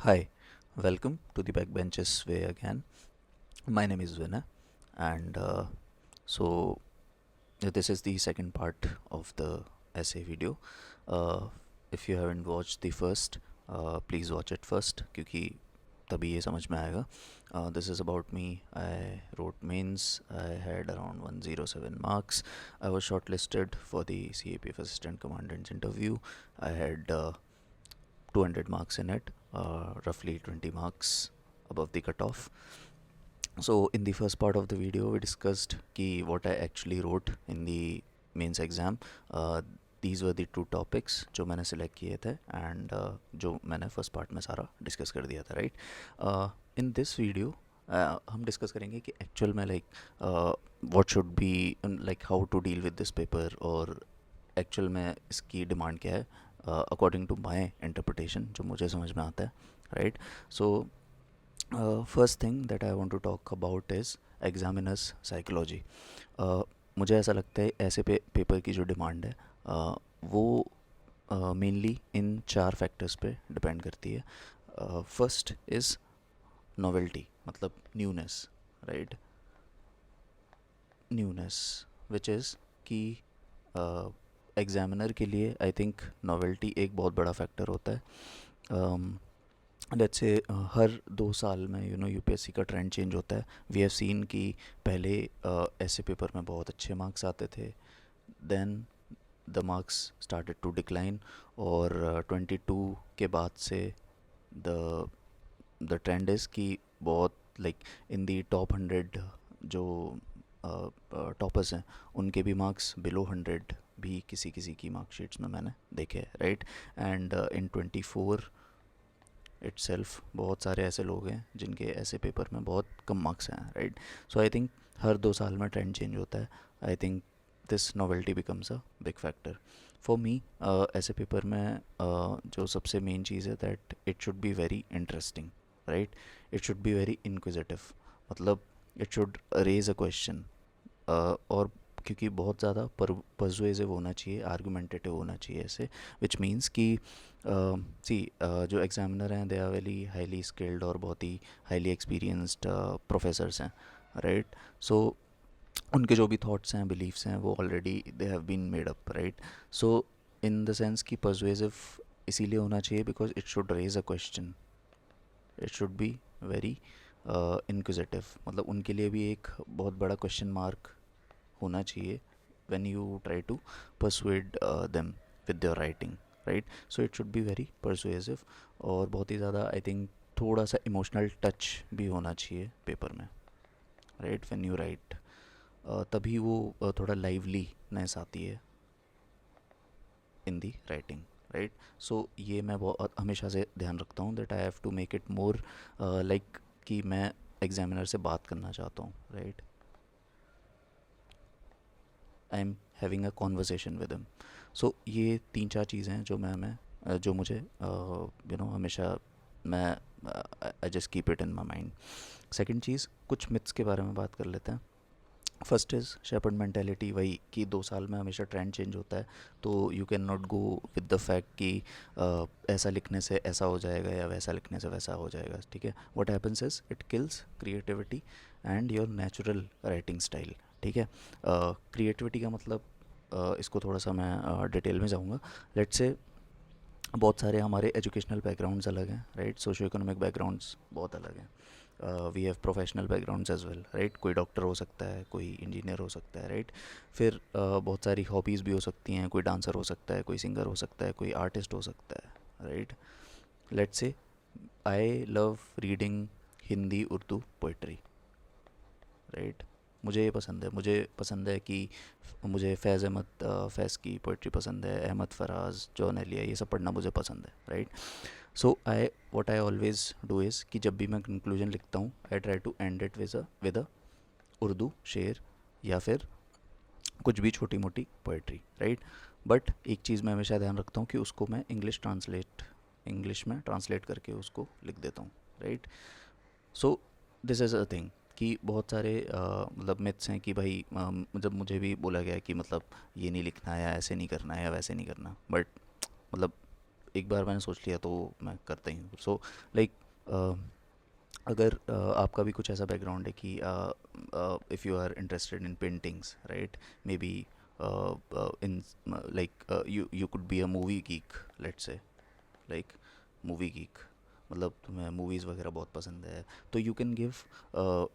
Hi, welcome to the Backbenches Way again. My name is Vinay, and so this is the second part of the essay video. Uh, if you haven't watched the first, please watch it first क्योंकि तभी ये समझ में आएगा. This is about me. I wrote mains. I had around 107 marks. I was shortlisted for the CAPF Assistant Commandant's interview. I had 200 marks in it, roughly 20 marks above the cutoff. So in the first part of the video we discussed ki what I actually wrote in the mains exam. These were the two topics जो मैंने select किए थे and जो मैंने first part में सारा discuss कर दिया था, right? In this video हम discuss करेंगे कि actual में what should be like how to deal with this paper और एक्चुअल में इसकी डिमांड क्या है अकॉर्डिंग टू माई इंटरप्रटेशन जो मुझे समझ में आता है, right. So first thing that I want to talk about is examiners psychology. मुझे ऐसा लगता है ऐसे पेपर की जो डिमांड है वो मेनली इन चार फैक्टर्स पे डिपेंड करती है. फर्स्ट इज़ नोवेल्टी, मतलब newness, right. Newness which is कि एग्ज़ामिनर के लिए आई थिंक नॉवेल्टी एक बहुत बड़ा फैक्टर होता है. लेट्स से हर 2 साल में यूपीएससी का ट्रेंड चेंज होता है. वी हैव सीन कि पहले ऐसे पेपर में बहुत अच्छे मार्क्स आते थे, then the marks started to decline, और 22 के बाद से द द ट्रेंड इज़ कि बहुत लाइक इन दी टॉप 100 जो टॉपर्स हैं उनके भी मार्क्स बिलो 100 भी किसी किसी की मार्कशीट्स में मैंने देखे हैं, राइट. एंड इन 24 इट्सेल्फ बहुत सारे ऐसे लोग हैं जिनके ऐसे पेपर में बहुत कम मार्क्स हैं, राइट. सो आई थिंक हर 2 साल में ट्रेंड चेंज होता है. I think this novelty becomes a big factor for me. ऐसे पेपर में जो सबसे मेन चीज़ है that it should be very interesting, right. It should be very inquisitive, मतलब it should raise a question. और क्योंकि बहुत ज़्यादा परसुएसिव होना चाहिए, आर्गुमेंटेटिव होना चाहिए ऐसे, विच मीन्स कि सी जो एग्जामिनर हैं they are very highly skilled और बहुत ही हाईली एक्सपीरियंस्ड प्रोफेसर्स हैं, राइट. सो उनके जो भी थॉट्स हैं, बिलीव्स हैं, वो already they have been made up, right. So in the sense कि परसुएसिव इसीलिए होना चाहिए because it should raise a question, it should be very inquisitive, मतलब उनके लिए भी एक बहुत बड़ा क्वेश्चन मार्क होना चाहिए when you try to persuade them with your writing, right. So it should be very persuasive, और बहुत ही ज़्यादा आई थिंक थोड़ा सा इमोशनल टच भी होना चाहिए पेपर में, राइट. when you write तभी वो थोड़ा लाइवलीनेस आती है इन दी राइटिंग, राइट. सो ये मैं बहुत हमेशा से ध्यान रखता हूँ that I have to make it more like कि मैं एग्जामिनर से बात करना चाहता हूँ, right. I am having a conversation with him. So ये 3-4 चीज़ें हैं जो जो मुझे हमेशा मैं I just keep it in my mind. Second चीज़, कुछ मिथ्स के बारे में बात कर लेते हैं. फर्स्ट इज़ शेपर्ड मेंटेलिटी, वही कि 2 साल में हमेशा ट्रेंड चेंज होता है, तो you can not go with the fact कि ऐसा लिखने से ऐसा हो जाएगा या वैसा लिखने से वैसा हो जाएगा, ठीक है. What happens is it kills creativity and your natural writing style, ठीक है. क्रिएटिविटी का मतलब इसको थोड़ा सा मैं डिटेल में जाऊँगा. लेट्स से बहुत सारे हमारे एजुकेशनल बैकग्राउंड्स अलग हैं, राइट. सोशो इकोनॉमिक बैकग्राउंड्स बहुत अलग हैं. We have professional backgrounds as well, right. कोई डॉक्टर हो सकता है, कोई इंजीनियर हो सकता है, राइट. फिर बहुत सारी हॉबीज़ भी हो सकती हैं. कोई डांसर हो सकता है, कोई सिंगर हो सकता है, कोई आर्टिस्ट हो सकता है, right. Let's say I love reading Hindi Urdu poetry, right. मुझे ये पसंद है, मुझे पसंद है कि मुझे फैज़ अहमद फैज़ की पोइट्री पसंद है, अहमद फराज, जॉन एलिया, ये सब पढ़ना मुझे पसंद है, right. So I what I always do is कि जब भी मैं कंक्लूजन लिखता हूँ I try to end it with a Urdu शेर या फिर कुछ भी छोटी मोटी पोइट्री, राइट. बट एक चीज़ मैं हमेशा ध्यान रखता हूँ कि उसको मैं इंग्लिश में ट्रांसलेट करके उसको लिख देता हूँ, right. So this is a thing कि बहुत सारे मतलब मिथ्स हैं कि भाई जब मुझे भी बोला गया कि मतलब ये नहीं लिखना है या ऐसे नहीं करना है या वैसे नहीं करना, बट मतलब एक बार मैंने सोच लिया तो मैं करता ही हूँ. सो लाइक अगर आपका भी कुछ ऐसा बैकग्राउंड है कि if you are interested in paintings, right, maybe in like you could be a movie geek, let's say, like movie geek, मतलब तुम्हें मूवीज़ वगैरह बहुत पसंद है, तो you can give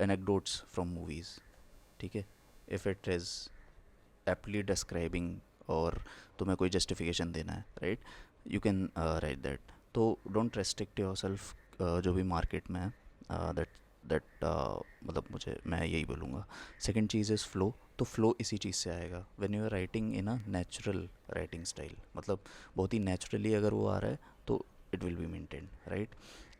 anecdotes from movies. ठीक है, if it is aptly describing और तुम्हें कोई जस्टिफिकेशन देना है, right, you can write that. तो डोंट रेस्ट्रिक्ट योर सेल्फ जो भी मार्केट में है. दैट दैट मतलब मुझे, मैं यही बोलूँगा. सेकंड चीज़ इज़ फ्लो. तो फ्लो इसी चीज़ से आएगा when you are writing in a natural writing style, मतलब बहुत ही नेचुरली अगर वो आ रहा है तो it will be maintain, right.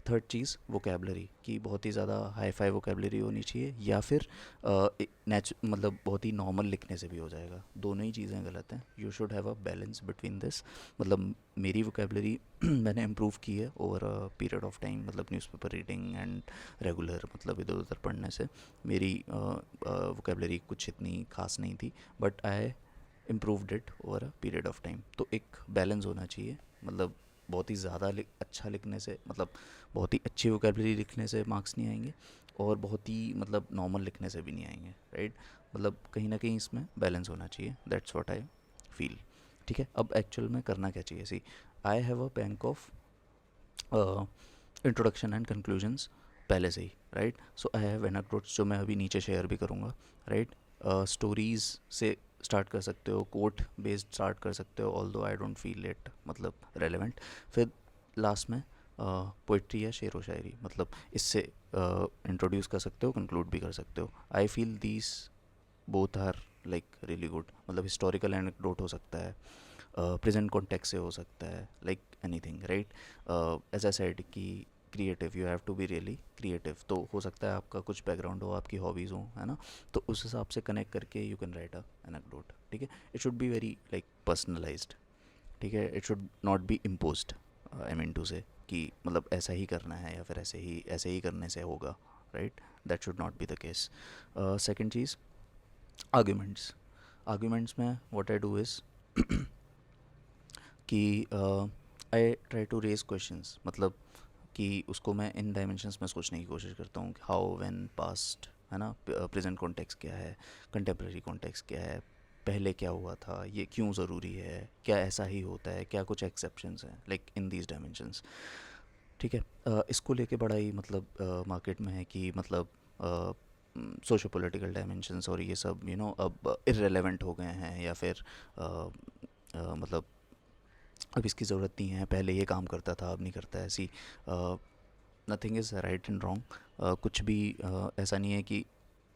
Third cheese vocabulary, कि बहुत ही ज़्यादा हाई फाई वोकेबलरी होनी चाहिए, या फिर मतलब बहुत ही नॉर्मल लिखने से भी हो जाएगा. दोनों ही चीज़ें गलत हैं. You should have a balance between this. मतलब मेरी वोकेबलरी मैंने इम्प्रूव की है over a period of time, मतलब न्यूज़पेपर रीडिंग एंड रेगुलर मतलब इधर उधर पढ़ने से मेरी वोकेबलरी कुछ इतनी खास नहीं थी, but I improved it over a period of time. तो एक बैलेंस होना चाहिए. मतलब बहुत ही ज़्यादा अच्छा लिखने से, मतलब बहुत ही अच्छी वोकेबलरी लिखने से मार्क्स नहीं आएंगे, और बहुत ही मतलब नॉर्मल लिखने से भी नहीं आएंगे, राइट. मतलब कहीं ना कहीं इसमें बैलेंस होना चाहिए. That's what I feel. ठीक है, अब एक्चुअल में करना क्या चाहिए. See, I have a bank of introduction and conclusions पहले से ही, right. So I have anecdotes जो मैं अभी नीचे शेयर भी करूँगा, राइट. स्टोरीज़ से स्टार्ट कर सकते हो, कोट बेस्ड स्टार्ट कर सकते हो, ऑल दो आई डोंट फील इट मतलब रेलेवेंट. फिर लास्ट में पोइट्री या शेर व शायरी, मतलब इससे इंट्रोड्यूस कर सकते हो, कंक्लूड भी कर सकते हो. I feel these both are like really good. मतलब हिस्टोरिकल एनेक्डोट हो सकता है, प्रेजेंट कॉन्टेक्स्ट से हो सकता है, like anything, right. As I said कि creative, you have to be really creative. तो हो सकता है आपका कुछ बैकग्राउंड हो, आपकी हॉबीज़ हो, है ना, तो उस हिसाब से कनेक्ट करके you can write a anecdote. ठीक है, it should be very like personalized. ठीक है, it should not be imposed, I mean to say, कि मतलब ऐसा ही करना है या फिर ऐसे ही करने से होगा, right. That should not be the case. Second चीज़, आर्ग्यूमेंट्स. आर्ग्यूमेंट्स में व्हाट आई डू इज़ कि I try to raise questions, मतलब कि उसको मैं इन डायमेंशंस में सोचने की कोशिश करता हूँ. हाउ, व्हेन, पास्ट, है ना, प्रेजेंट कॉन्टेक्स्ट क्या है, कंटेम्प्रेरी कॉन्टेक्स्ट क्या है, पहले क्या हुआ था, ये क्यों ज़रूरी है, क्या ऐसा ही होता है, क्या कुछ एक्सेप्शंस हैं, लाइक इन दीज डायमेंशंस. ठीक है. इसको लेके बड़ा ही मतलब मार्केट में है कि मतलब सोशो पॉलिटिकल डायमेंशंस और ये सब अब इररेलेवेंट हो गए हैं, या फिर मतलब अब इसकी ज़रूरत नहीं है, पहले ये काम करता था अब नहीं करता है. ऐसी nothing is right and wrong. कुछ भी ऐसा नहीं है कि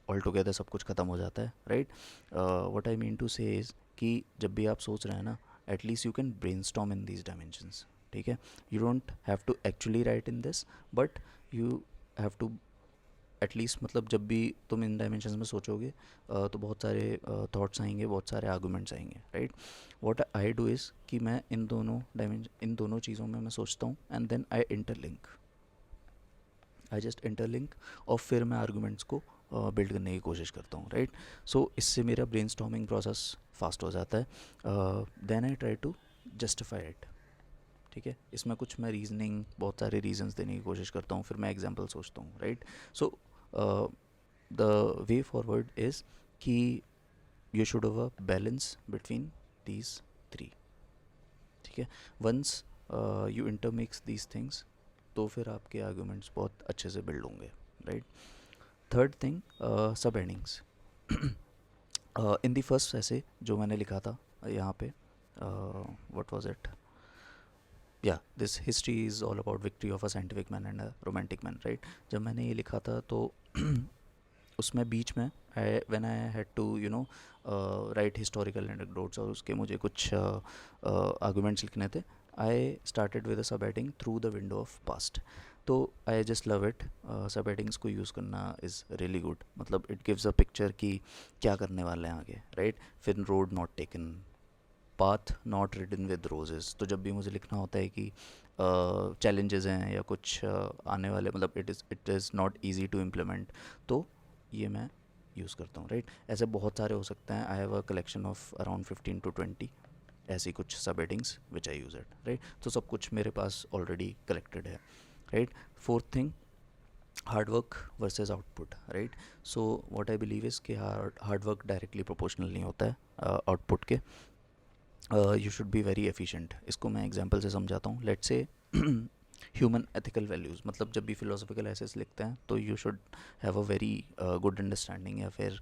ऑल टुगेदर सब कुछ ख़त्म हो जाता है, right. What I mean to say is कि जब भी आप सोच रहे हैं ना, at least you can brainstorm in these dimensions. ठीक है, you don't have to actually write in this, but you have to at least, मतलब जब भी तुम इन डायमेंशंस में सोचोगे तो बहुत सारे थॉट्स आएंगे, बहुत सारे आर्गूमेंट्स आएंगे, right. What I do is कि मैं इन दोनों चीज़ों में मैं सोचता हूँ, and then I just interlink, और फिर मैं आर्गूमेंट्स को बिल्ड करने की कोशिश करता हूँ, राइट. सो इससे मेरा ब्रेन स्टॉर्मिंग प्रोसेस फास्ट हो जाता है. Then I try to justify it. ठीक है, इसमें कुछ मैं रीजनिंग, बहुत सारे रीजंस देने की कोशिश करता हूँ, फिर मैं एग्जांपल सोचता हूँ, right. So the way forward is कि you should have a balance between these three. ठीक है, once you intermix these things, तो फिर आपके आर्गूमेंट्स बहुत अच्छे से बिल्ड होंगे, राइट. थर्ड थिंग, सब endings. In the first essay जो मैंने लिखा था यहाँ पे, व्हाट वाज इट, या this history is all about victory of a scientific man and a romantic man, right. जब मैंने ये लिखा था तो उसमें बीच में when I had to write historical anecdotes, और उसके मुझे कुछ आर्गूमेंट्स लिखने थे. आई स्टार्टेड विद अ सब heading through the window of past. तो आई जस्ट लव इट. सब हेडिंग्स को यूज़ करना इज़ रियली गुड. मतलब इट गिव्स अ पिक्चर कि क्या करने वाले हैं आगे, राइट. फिर road not taken, path not ridden with roses. तो जब भी मुझे लिखना होता है कि चैलेंजेस हैं या कुछ आने वाले, मतलब it is not easy to implement, तो ये मैं यूज़ करता हूँ, राइट. ऐसे बहुत सारे हो सकते हैं. आई have a collection of around 15 to 20 ऐसी कुछ सब headings which I use it, right. तो सब कुछ मेरे पास ऑलरेडी कलेक्टेड है, right. Fourth thing, hard work versus output, right. So what I believe is कि हार्ड वर्क डायरेक्टली प्रोपोर्शनल नहीं होता है आउटपुट के. You should be very efficient. इसको मैं एग्जांपल से समझाता हूँ. Let's say human ethical values, मतलब जब भी फिलोसफिकल एसेस लिखते हैं तो you should have a very good understanding या फिर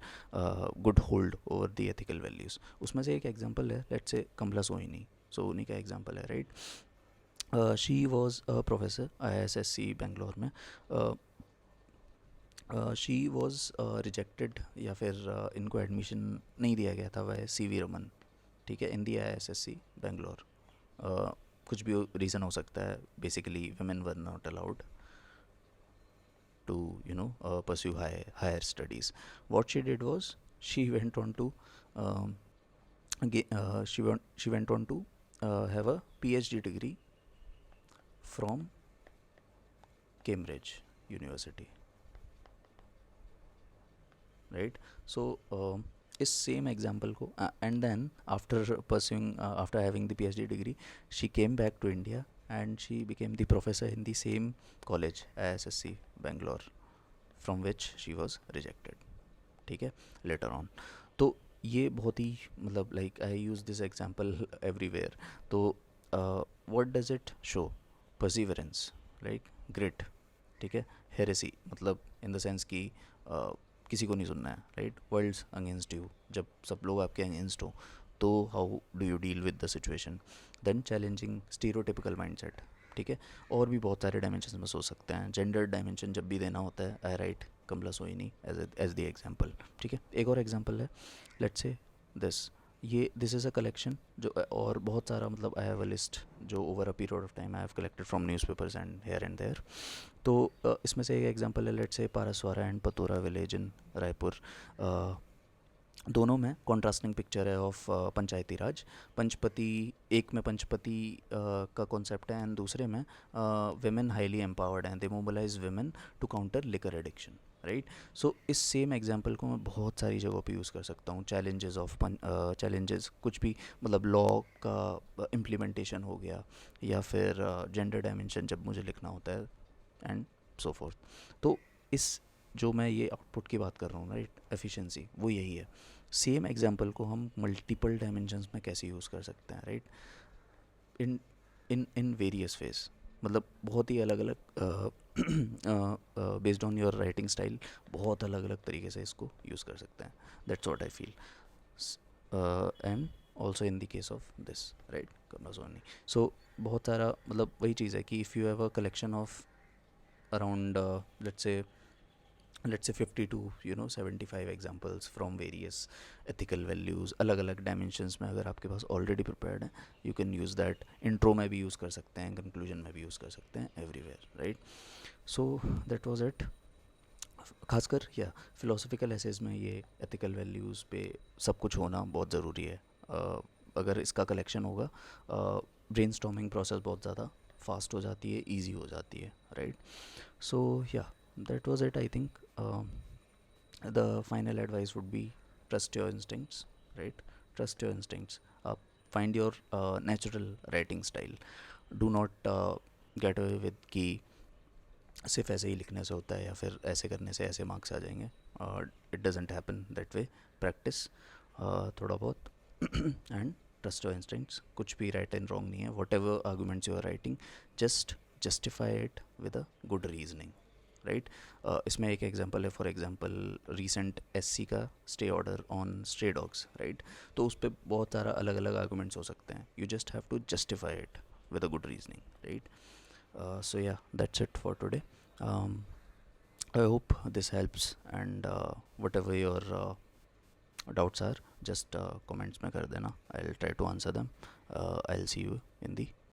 good hold over the ethical values. उसमें से एक एग्जांपल है, लेट्स से कमला सोहिनी. सो उन्हीं का एग्जांपल है, right. She was a professor IISc Bangalore में. शी वॉज रिजेक्टेड या फिर इनको एडमिशन नहीं दिया गया था बाय CV रमन, ठीक है, इन दी IISc बेंगलोर. कुछ भी रीज़न हो सकता है. Basically women were not allowed to pursue higher studies. What she did was she went on to um, she went on to have a PhD degree from Cambridge University, right. So इस same example को and then after pursuing after having the PhD degree, she came back to India and she became the professor in the same college IISc Bangalore from which she was rejected, ठीक है, later on. तो ये बहुत ही मतलब like I use this example everywhere. तो what does it show? Perseverance, like grit, ठीक है. हेरेसी मतलब इन द सेंस कि किसी को नहीं सुनना है, राइट. वर्ल्ड्स अगेंस्ट यू, जब सब लोग आपके अगेंस्ट हो तो how do you deal with the situation. Then challenging stereotypical mindset, ठीक है. और भी बहुत सारे डायमेंशन में सोच सकते हैं. जेंडर डायमेंशन जब भी देना होता है, I write Kamala Soni as the example, ठीक है. एक और एग्जाम्पल है, लेट्स से दिस इज़ अ कलेक्शन जो और बहुत सारा मतलब आई हैव अ लिस्ट जो over a period of time I have collected from newspapers and here and there. तो इसमें से एक एग्जांपल है, let's say Paraswara and Patora village in Raipur. दोनों में कॉन्ट्रास्टिंग पिक्चर है ऑफ पंचायती राज. पंचपति, एक में पंचपति का कॉन्सेप्ट है एंड दूसरे में वेमेन हाईली एम्पावर्ड हैं, they mobilise women to counter liquor addiction, right. So इस सेम एग्जांपल को मैं बहुत सारी जगहों पे यूज़ कर सकता हूँ. चैलेंजेस कुछ भी मतलब लॉ का इम्प्लीमेंटेशन हो गया या फिर जेंडर डायमेंशन जब मुझे लिखना होता है एंड सो फोर्थ. तो इस जो मैं ये आउटपुट की बात कर रहा हूँ, राइट, एफिशिएंसी, वो यही है. सेम एग्जांपल को हम मल्टीपल डायमेंशंस में कैसे यूज़ कर सकते हैं, right, in in various ways. मतलब बहुत ही अलग अलग based on your writing style बहुत अलग अलग तरीके से इसको यूज़ कर सकते हैं. That's what I feel. And also in the case of this, right, Kamala Soni. So बहुत सारा मतलब वही चीज़ है कि if you have a collection of around let's say 50 to 75 examples from various ethical values, अलग अलग dimensions में अगर आपके पास already prepared है, you can use that. intro में भी यूज़ कर सकते हैं, conclusion में भी यूज़ कर सकते हैं, everywhere, right. so that was it. खासकर या फिलोसफिकल एसेज में ये एथिकल वैल्यूज़ पे सब कुछ होना बहुत ज़रूरी है. अगर इसका कलेक्शन होगा, ब्रेनस्टॉर्मिंग प्रोसेस बहुत ज़्यादा फास्ट हो जाती है, ईजी हो जाती है, राइट. सो या that was it. I think the final advice would be trust your instincts, right. Trust your instincts. आप find your natural writing style. Do not get away with कि सिर्फ ऐसे ही लिखने से होता है या फिर ऐसे करने से ऐसे मार्क्स आ जाएंगे. It doesn't happen that way. Practice थोड़ा बहुत एंड ट्रस्ट योर इंस्टिंक्ट्स. कुछ भी राइट एंड रॉन्ग नहीं है. Whatever arguments you are writing, just justify it with a good reasoning, right. इसमें एक एग्जांपल है, फॉर एग्जांपल रिसेंट SC का stay order on stray dogs, right. तो उस पर बहुत सारा अलग अलग आर्गूमेंट्स हो सकते हैं. You just have to justify it with a good reasoning, right. So yeah, that's it for today. I hope this helps, and whatever your doubts are, just comments में कर देना. I'll try to answer them. I'll see you in the